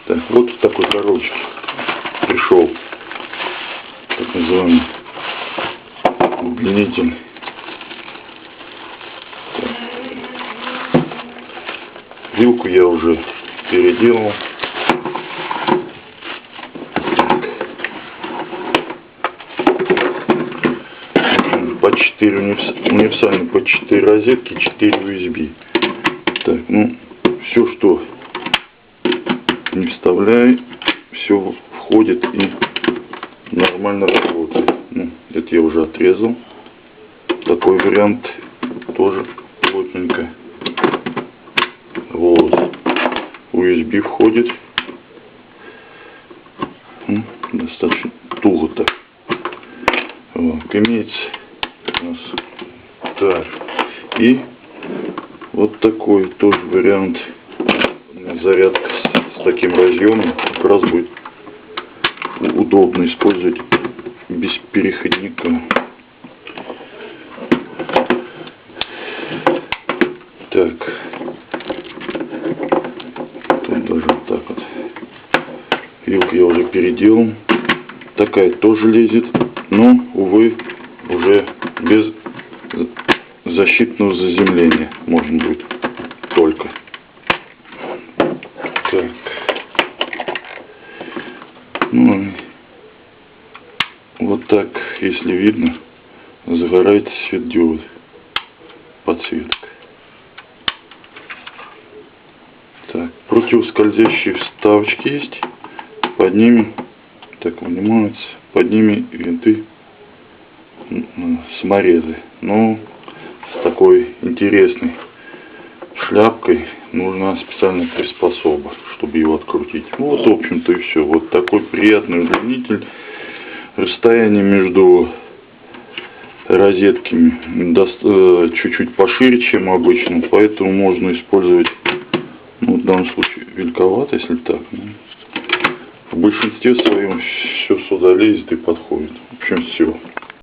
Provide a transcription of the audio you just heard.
Так, вот такой коробочке пришел так называемый удлинитель. Вилку я уже переделал. По 4 универсальные, по 4 розетки, 4 USB. Так, ну, все, что не вставляй, все входит и нормально работает. Ну, это я уже отрезал. Такой вариант тоже плотненько. Вот. USB входит. Достаточно туго так. Вот. Имеется у нас так. И вот такой тоже вариант. Зарядка с таким разъемом. Как раз будет удобно использовать без переходника. Так. Тут даже вот так вот. Вилку я уже переделал. Такая тоже лезет. Но, увы, уже без защитного заземления можно будет только. Так. Ну, вот так, если видно, загорается светодиод, подсветка. Так, противоскользящие вставочки есть. Под ними, так вынимаются, под ними винты саморезы. Но с такой интересной шляпкой нужна специальная приспособа, чтобы его открутить. Вот, в общем-то, и все. Вот такой приятный удлинитель. Расстояние между розетками чуть-чуть пошире, чем обычно, поэтому можно использовать, ну, в данном случае великовато, если так. В большинстве своем все сюда лезет и подходит. В общем, все.